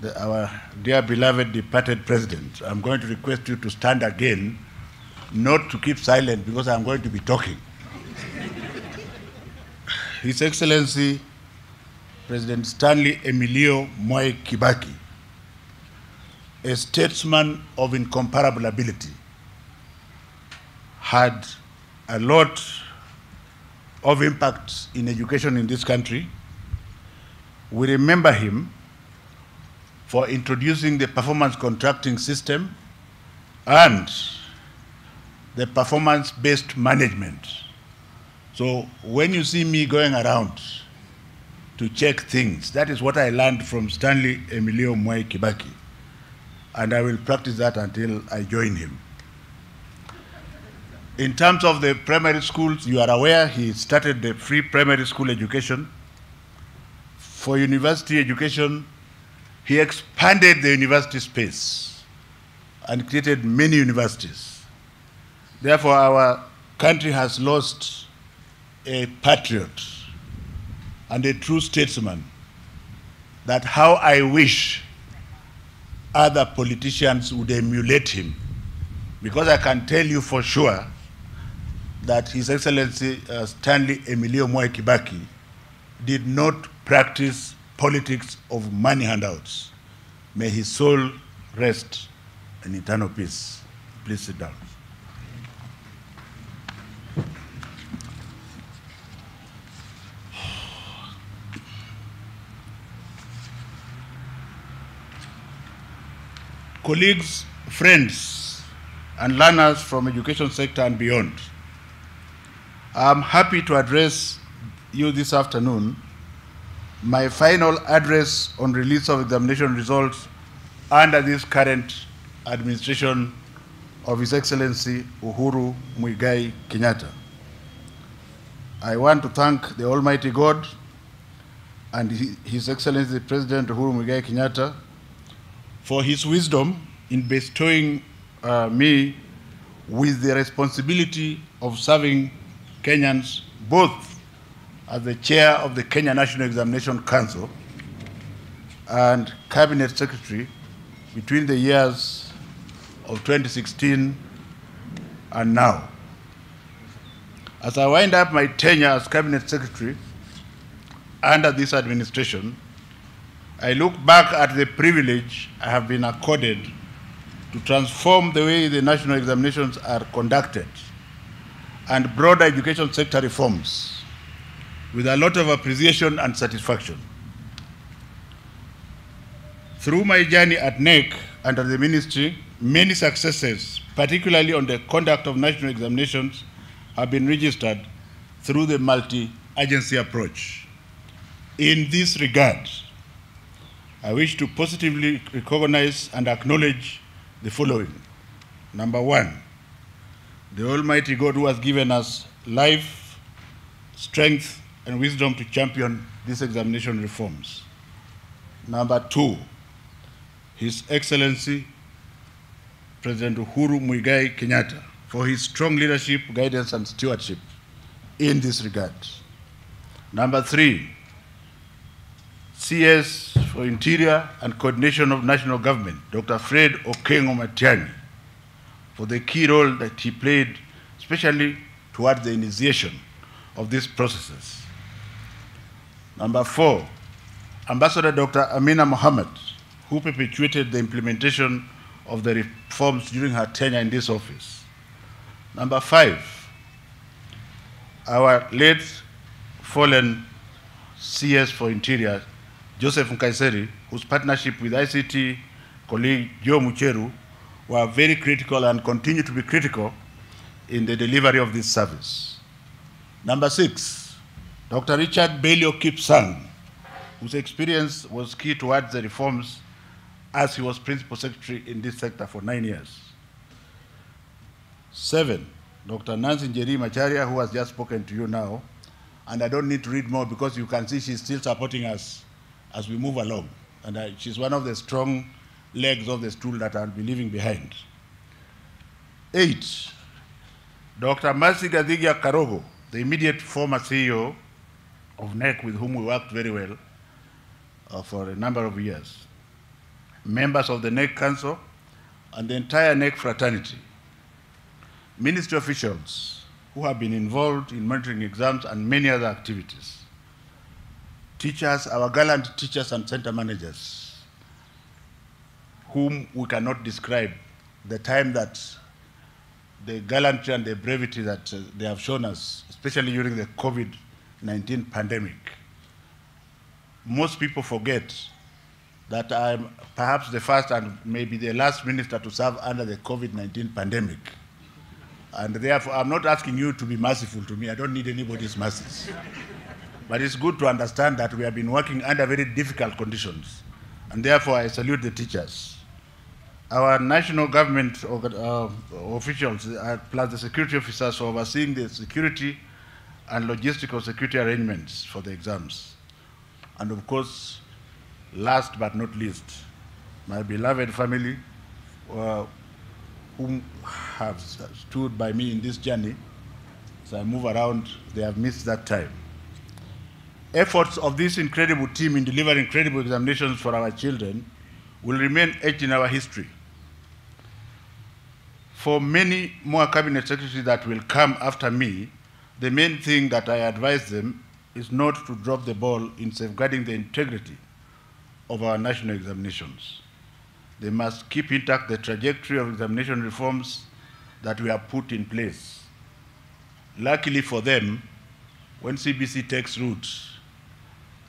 our dear beloved departed president, I'm going to request you to stand again, not to keep silent because I'm going to be talking. His Excellency President Stanley Emilio Moi Kibaki, a statesman of incomparable ability, had a lot of impact in education in this country. We remember him for introducing the performance contracting system and the performance-based management. So when you see me going around to check things, that is what I learned from Stanley Emilio Moi Kibaki. And I will practice that until I join him. In terms of the primary schools, you are aware he started the free primary school education. For university education, he expanded the university space and created many universities. Therefore, our country has lost a patriot and a true statesman that how I wish other politicians would emulate him. Because I can tell you for sure that His Excellency Stanley Emilio Moi Kibaki did not practice politics of money handouts. May his soul rest in eternal peace. Please sit down. Colleagues, friends, and learners from education sector and beyond, I'm happy to address you this afternoon my final address on release of examination results under this current administration of His Excellency Uhuru Muigai Kenyatta. I want to thank the Almighty God and His Excellency President Uhuru Muigai Kenyatta for his wisdom in bestowing me with the responsibility of serving Kenyans both as the chair of the Kenya National Examination Council and Cabinet Secretary between the years of 2016 and now. As I wind up my tenure as Cabinet Secretary under this administration, I look back at the privilege I have been accorded to transform the way the national examinations are conducted and broader education sector reforms with a lot of appreciation and satisfaction. Through my journey at NEC under the ministry, many successes, particularly on the conduct of national examinations, have been registered through the multi-agency approach. In this regard, I wish to positively recognize and acknowledge the following. Number one, the Almighty God who has given us life, strength, and wisdom to champion these examination reforms. Number two, His Excellency President Uhuru Muigai Kenyatta for his strong leadership, guidance, and stewardship in this regard. Number three, CS for Interior and Coordination of National Government, Dr. Fred Okengo Matiani, for the key role that he played, especially towards the initiation of these processes. Number four, Ambassador Dr. Amina Mohammed, who perpetuated the implementation of the reforms during her tenure in this office. Number five, our late fallen CS for Interior, Joseph Nkaiseri, whose partnership with ICT colleague Joe Mucheru were very critical and continue to be critical in the delivery of this service. Number six, Dr. Richard Bailey Kipsang, whose experience was key towards the reforms as he was Principal Secretary in this sector for 9 years. Seven, Dr. Nancy Gerry Materia, who has just spoken to you now, and I don't need to read more because you can see she's still supporting us as we move along. And she's one of the strong legs of the stool that I'll be leaving behind. Eight, Dr. Mercy Gadhigia Karogo, the immediate former CEO of NEC, with whom we worked very well for a number of years. members of the NEC Council, and the entire NEC fraternity, ministry officials who have been involved in monitoring exams and many other activities, teachers, our gallant teachers and center managers, whom we cannot describe the time that the gallantry and the brevity that they have shown us, especially during the COVID-19 pandemic. Most people forget that I'm perhaps the first and maybe the last minister to serve under the COVID-19 pandemic. And therefore, I'm not asking you to be merciful to me. I don't need anybody's mercies. But it's good to understand that we have been working under very difficult conditions. And therefore, I salute the teachers. Our national government officials, plus the security officers, for overseeing the security and logistical security arrangements for the exams. And of course, last but not least, my beloved family, whom have stood by me in this journey. As I move around, they have missed that time. Efforts of this incredible team in delivering credible examinations for our children will remain etched in our history. For many more cabinet secretaries that will come after me, the main thing that I advise them is not to drop the ball in safeguarding the integrity of our national examinations. They must keep intact the trajectory of examination reforms that we have put in place. Luckily for them, when CBC takes root,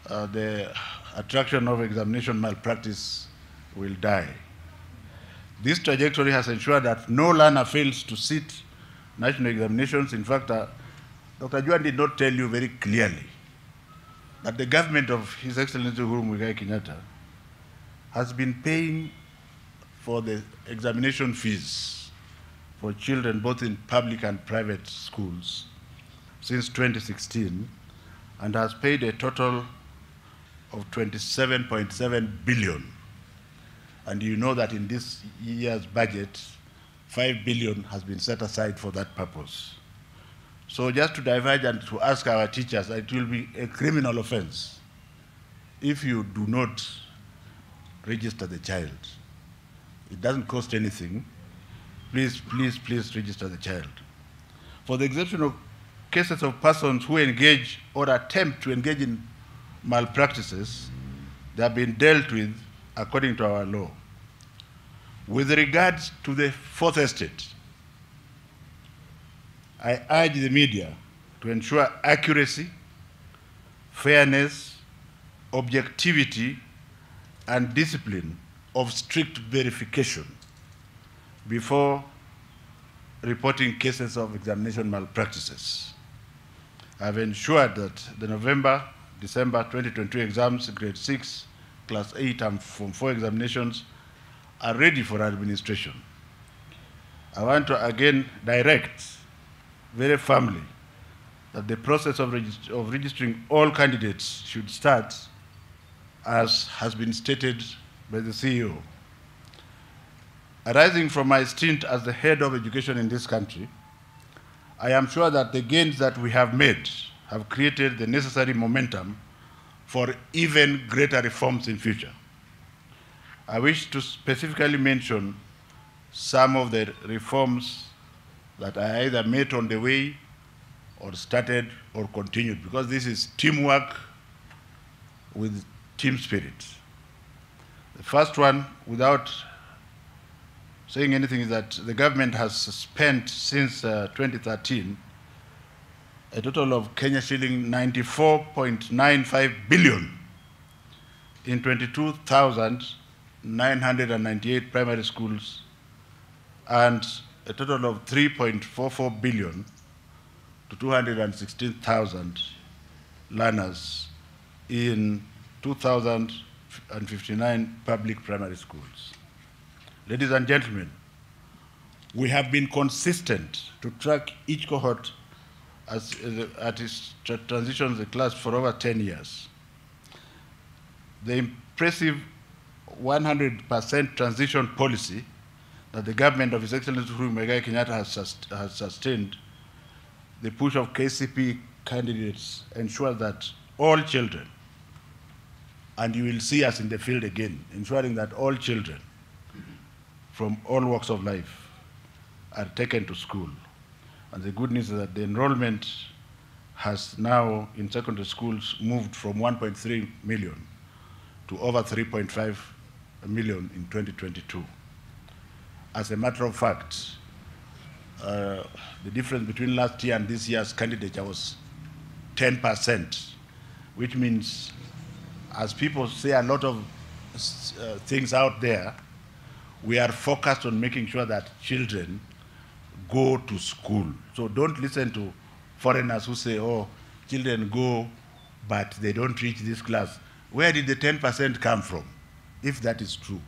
the attraction of examination malpractice will die. This trajectory has ensured that no learner fails to sit national examinations. In fact, Dr. Juan did not tell you very clearly that the government of His Excellency Uhuru Muigai Kenyatta has been paying for the examination fees for children both in public and private schools since 2016, and has paid a total of 27.7 billion. And you know that in this year's budget, 5 billion has been set aside for that purpose. So just to diverge and to ask our teachers, it will be a criminal offense if you do not register the child. It doesn't cost anything. Please, please, please register the child. For the exception of cases of persons who engage or attempt to engage in malpractices, they have been dealt with according to our law. With regards to the fourth estate, I urge the media to ensure accuracy, fairness, objectivity, and discipline of strict verification before reporting cases of examination malpractices. I have ensured that the November-December 2022 exams, grade 6, class 8, and Form 4 examinations are ready for administration. I want to again direct very firmly that the process of registering all candidates should start as has been stated by the CEO. Arising from my stint as the head of education in this country, I am sure that the gains that we have made have created the necessary momentum for even greater reforms in future. I wish to specifically mention some of the reforms that I either made on the way or started or continued, because this is teamwork with team spirit. The first one, without saying anything, is that the government has spent since 2013 a total of Kenya shilling 94.95 billion in 22,998 primary schools and a total of 3.44 billion to 216,000 learners in 2,059 public primary schools. Ladies and gentlemen, we have been consistent to track each cohort at its transition to the class for over 10 years. The impressive 100% transition policy that the government of His Excellency Uhuru Muigai Kenyatta has sustained, the push of KCP candidates ensures that all children and you will see us in the field again, ensuring that all children from all walks of life are taken to school. And the good news is that the enrollment has now in secondary schools moved from 1.3 million to over 3.5 million in 2022. As a matter of fact, the difference between last year and this year's candidature was 10%, which means, as people say a lot of things out there, we are focused on making sure that children go to school. So don't listen to foreigners who say, oh, children go, but they don't reach this class. Where did the 10% come from, if that is true?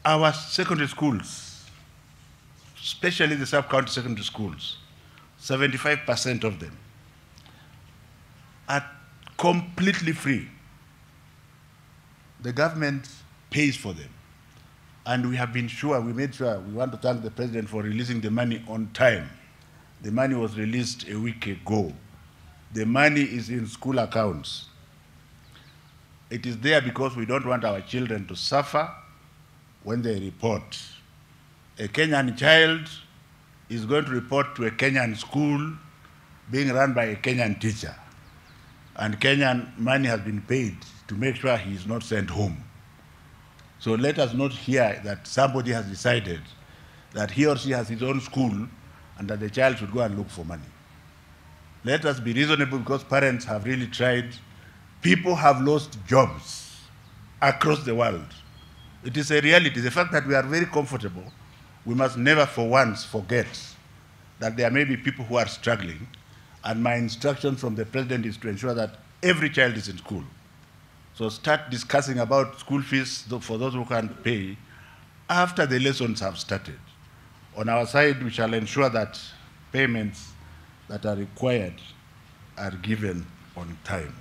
Our secondary schools, especially the sub-county secondary schools, 75% of them are completely free. The government pays for them. And we have been sure, we made sure, we want to thank the president for releasing the money on time. The money was released a week ago. The money is in school accounts. It is there because we don't want our children to suffer when they report. A Kenyan child is going to report to a Kenyan school being run by a Kenyan teacher. And Kenyan money has been paid to make sure he is not sent home. So let us not hear that somebody has decided that he or she has his own school and that the child should go and look for money. Let us be reasonable because parents have really tried. People have lost jobs across the world. It is a reality. The fact that we are very comfortable, we must never for once forget that there may be people who are struggling, and my instruction from the president is to ensure that every child is in school. So start discussing about school fees for those who can't pay after the lessons have started. On our side, we shall ensure that payments that are required are given on time.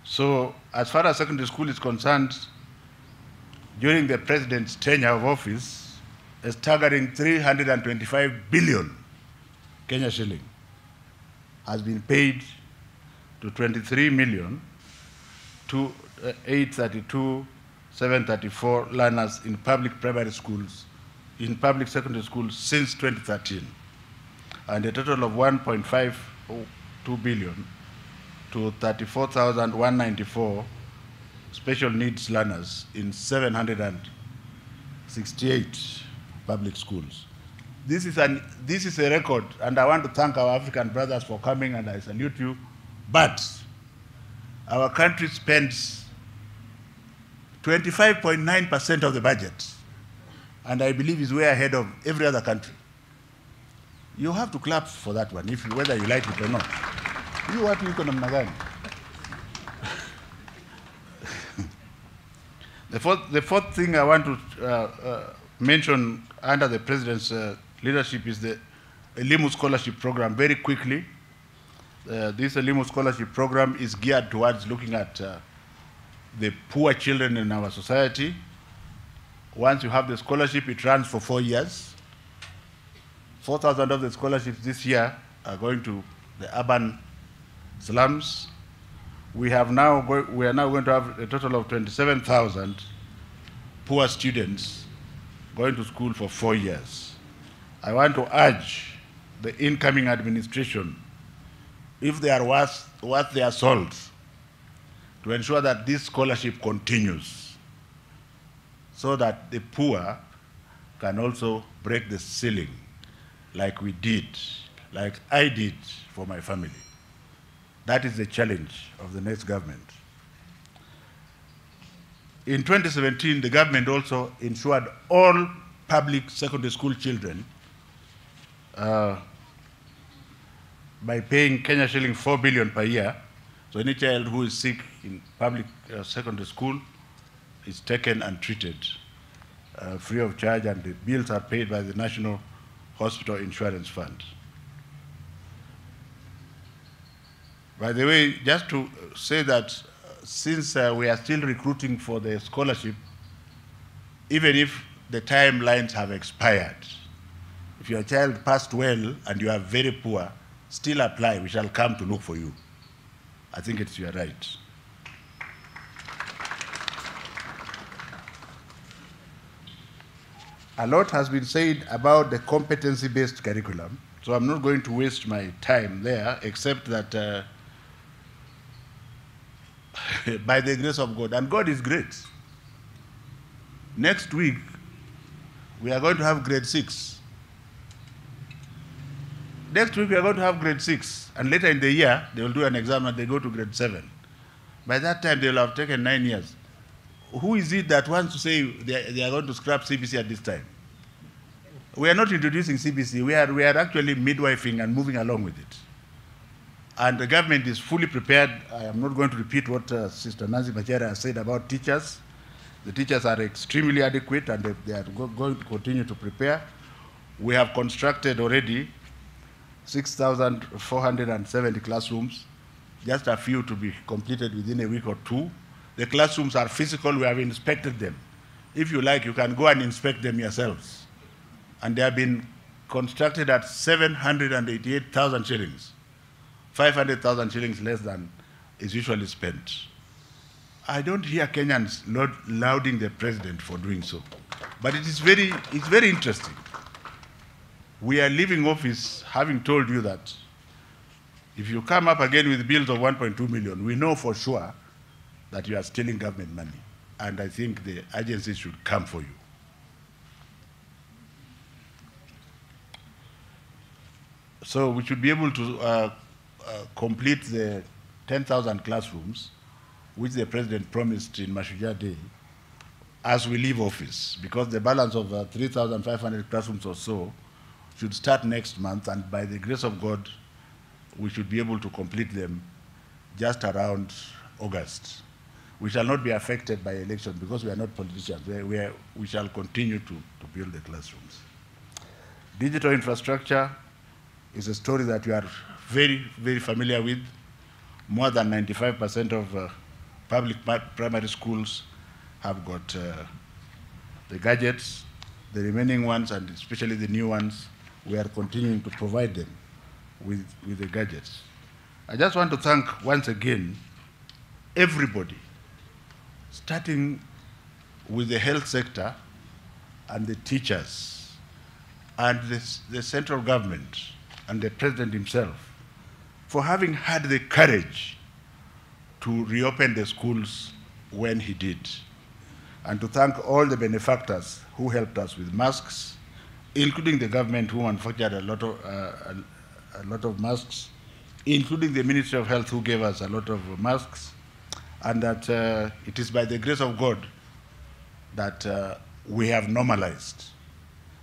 So as far as secondary school is concerned, during the president's tenure of office, a staggering 325 billion Kenya shilling has been paid to 23,832,734 learners in public primary schools, in public secondary schools since 2013, and a total of 1.52 billion to 34,194 special needs learners in 768 public schools. This is a record, and I want to thank our African brothers for coming, and I salute you. But our country spends 25.9% of the budget, and I believe is way ahead of every other country. You have to clap for that one, whether you like it or not. You want to economic magani. The fourth thing I want to mention under the president's leadership is the Limu scholarship program. Very quickly, this Limu scholarship program is geared towards looking at the poor children in our society. Once you have the scholarship, it runs for 4 years. 4,000 of the scholarships this year are going to the urban slums. We are now going to have a total of 27,000 poor students going to school for 4 years. I want to urge the incoming administration, if they are worth their salt, to ensure that this scholarship continues so that the poor can also break the ceiling like we did, like I did for my family. That is the challenge of the next government. In 2017, the government also ensured all public secondary school children by paying Kenya shilling 4 billion per year. So any child who is sick in public secondary school is taken and treated free of charge, and the bills are paid by the National Hospital Insurance Fund. By the way, just to say that since we are still recruiting for the scholarship, even if the timelines have expired, if your child passed well and you are very poor, still apply, we shall come to look for you. I think it's your right. A lot has been said about the competency-based curriculum, so I'm not going to waste my time there, except that by the grace of God, and God is great. Next week, we are going to have grade 6. Next week, we are going to have grade 6, and later in the year, they will do an exam and they go to grade 7. By that time, they will have taken 9 years. Who is it that wants to say they are going to scrap CBC at this time? We are not introducing CBC. We are actually midwifing and moving along with it. And the government is fully prepared. I am not going to repeat what Sister Nancy Materia has said about teachers. The teachers are extremely adequate, and they are going to continue to prepare. We have constructed already 6,470 classrooms, just a few to be completed within a week or two. The classrooms are physical. We have inspected them. If you like, you can go and inspect them yourselves. And they have been constructed at 788,000 shillings, 500,000 shillings less than is usually spent. I don't hear Kenyans lauding the president for doing so, but it's very interesting. We are leaving office having told you that if you come up again with bills of 1.2 million, we know for sure that you are stealing government money, and I think the agencies should come for you. So we should be able to complete the 10,000 classrooms, which the president promised in Mashujaa Day, as we leave office, because the balance of 3,500 classrooms or so should start next month, and by the grace of God, we should be able to complete them just around August. We shall not be affected by election because we are not politicians. We shall continue to build the classrooms. Digital infrastructure is a story that you are very, very familiar with. More than 95% of public primary schools have got the gadgets. The remaining ones, and especially the new ones, we are continuing to provide them with the gadgets. I just want to thank once again everybody, starting with the health sector and the teachers and the central government and the president himself for having had the courage to reopen the schools when he did. And to thank all the benefactors who helped us with masks, including the government who manufactured a lot of masks, including the Ministry of Health who gave us a lot of masks, and that it is by the grace of God that we have normalized.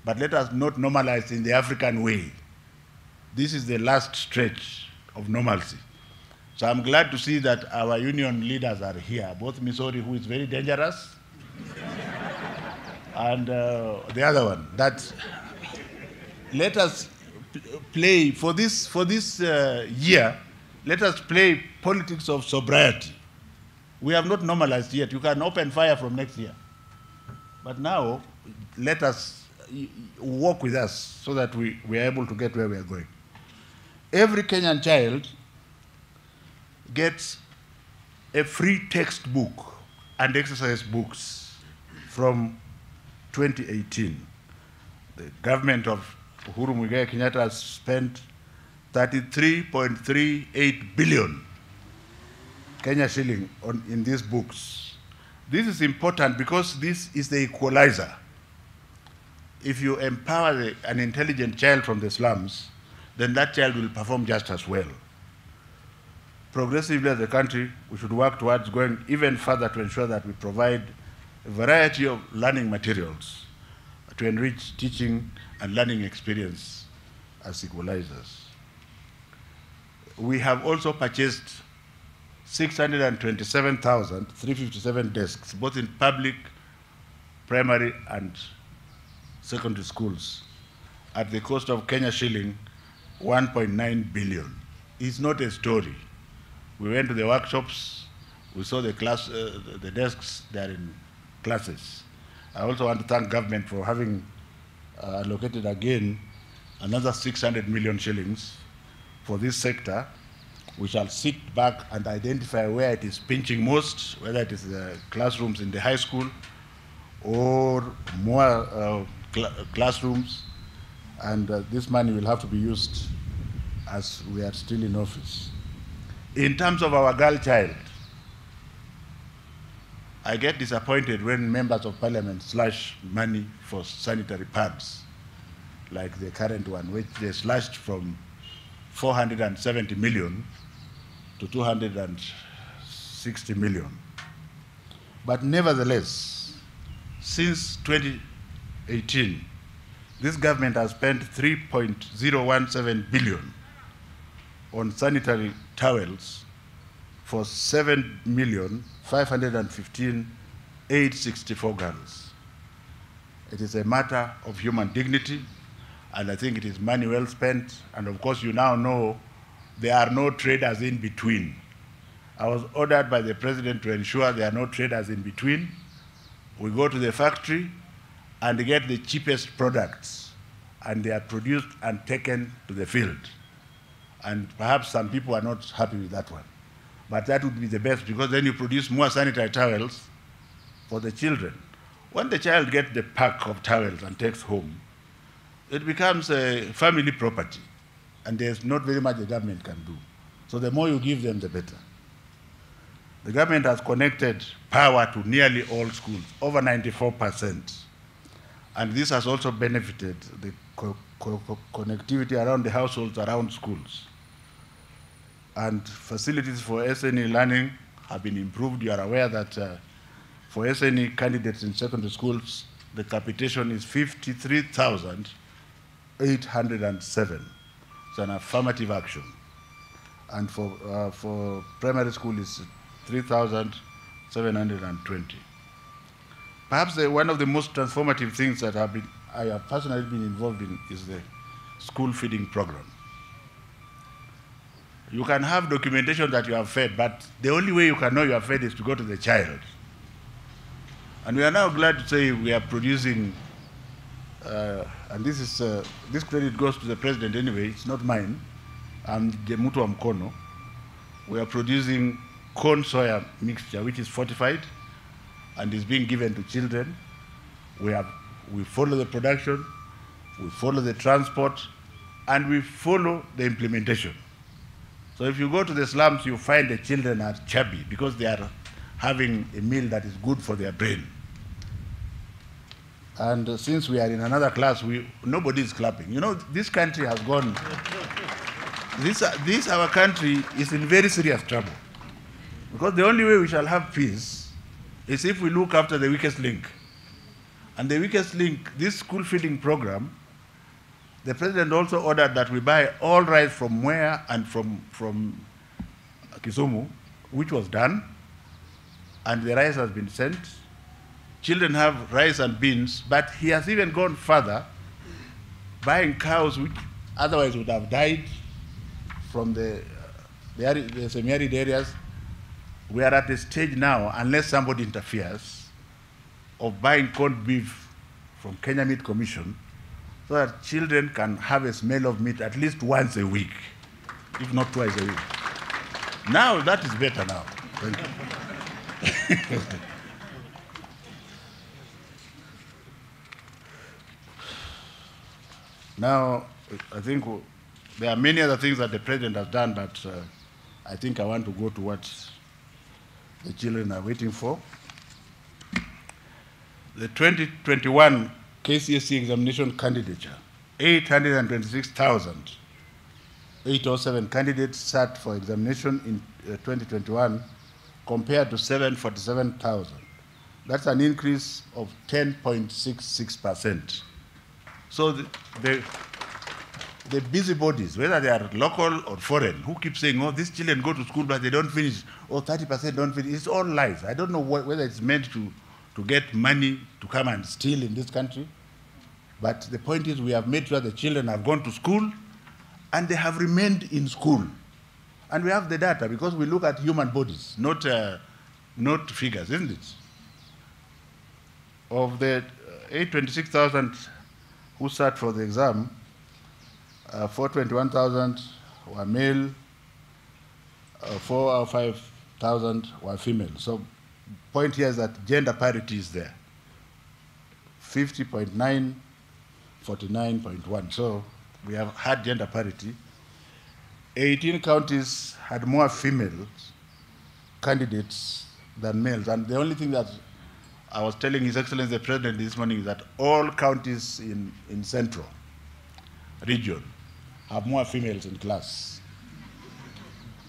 But let us not normalize in the African way. This is the last stretch of normalcy. So I'm glad to see that our union leaders are here, both Missouri, who is very dangerous, and the other one. That let us play, for this year, let us play politics of sobriety. We have not normalized yet. You can open fire from next year. But now, let us walk with us so that we are able to get where we are going. Every Kenyan child gets a free textbook and exercise books from 2018. The government of Uhuru Muigai Kenyatta has spent 33.38 billion Kenya shilling in these books. This is important because this is the equalizer. If you empower an intelligent child from the slums, then that child will perform just as well. Progressively as a country, we should work towards going even further to ensure that we provide a variety of learning materials to enrich teaching and learning experience as equalizers. We have also purchased 627,357 desks, both in public, primary, and secondary schools, at the cost of Kenya shilling 1.9 billion. It's not a story. We went to the workshops, we saw the desks, they're in classes. I also want to thank government for having allocated again another 600 million shillings for this sector, we shall sit back and identify where it is pinching most, whether it is the classrooms in the high school or more classrooms, and this money will have to be used as we are still in office. In terms of our girl child, I get disappointed when members of parliament slash money for sanitary pads, like the current one, which they slashed from 470 million to 260 million. But nevertheless, since 2018, this government has spent 3.017 billion on sanitary towels for 7,515,864 girls. It is a matter of human dignity, and I think it is money well spent. And of course, you now know there are no traders in between. I was ordered by the president to ensure there are no traders in between. We go to the factory and get the cheapest products, and they are produced and taken to the field. And perhaps some people are not happy with that one. But that would be the best, because then you produce more sanitary towels for the children. When the child gets the pack of towels and takes home, it becomes a family property, and there's not very much the government can do. So the more you give them, the better. The government has connected power to nearly all schools, over 94%. And this has also benefited the connectivity around the households around schools. And facilities for SNE learning have been improved. You are aware that for SNE candidates in secondary schools, the capitation is 53,807. It's an affirmative action. And for primary school, it's 3,720. Perhaps one of the most transformative things that I have personally been involved in is the school feeding program. You can have documentation that you have fed, but the only way you can know you have fed is to go to the child. And we are now glad to say we are producing, and this credit goes to the president anyway, it's not mine, I'm Jemutu Mkono. We are producing corn soya mixture, which is fortified and is being given to children. We follow the production, we follow the transport, and we follow the implementation. So if you go to the slums, you find the children are chubby because they are having a meal that is good for their brain. And since we are in another class, nobody is clapping. You know, this country has gone, our country is in very serious trouble. Because the only way we shall have peace is if we look after the weakest link. And the weakest link, this school feeding program, the president also ordered that we buy all rice from Mwea and from Kisumu, which was done, and the rice has been sent. Children have rice and beans, but he has even gone further, buying cows which otherwise would have died from the semi-arid areas. We are at a stage now, unless somebody interferes, of buying corned beef from Kenya Meat Commission, so that children can have a smell of meat at least once a week, if not twice a week. Now that is better now. Thank you. Now, I think there are many other things that the president has done, but I think I want to go to what the children are waiting for. The 2021 KCSE examination candidature, 826,807 candidates sat for examination in 2021 compared to 747,000. That's an increase of 10.66%. So the busybodies, whether they are local or foreign, who keep saying, oh, these children go to school but they don't finish, or 30% don't finish, it's all lies. I don't know whether it's meant to get money to come and steal in this country. But the point is we have made sure the children have gone to school and they have remained in school. And we have the data because we look at human bodies, not figures, isn't it? Of the 826,000 who sat for the exam, 421,000 were male, 4 or 5,000 were female. So point here is that gender parity is there. 50.9, 49.1. So we have had gender parity. 18 counties had more female candidates than males. And the only thing that I was telling His Excellency the President this morning is that all counties in Central region have more females in class.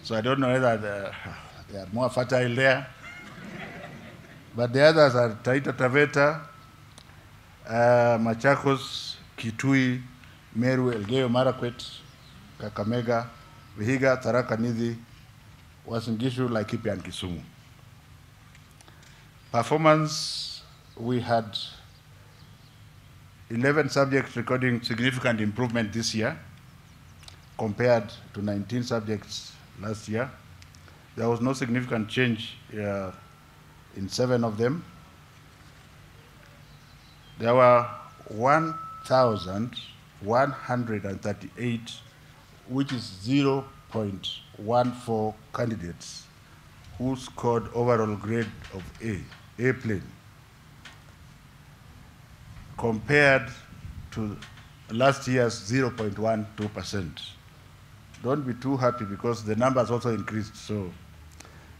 So I don't know whether they are more fertile there. But the others are Taita Taveta, Machakos, Kitui, Meru, Elgeyo Marakwet, Kakamega, Vihiga, Tharaka Nithi, Uasin Gishu, Laikipia, and Kisumu. Performance, we had 11 subjects recording significant improvement this year compared to 19 subjects last year. There was no significant change in 7 of them. There were 1,138, which is 0.14 candidates who scored overall grade of A plane, compared to last year's 0.12%. Don't be too happy because the numbers also increased, so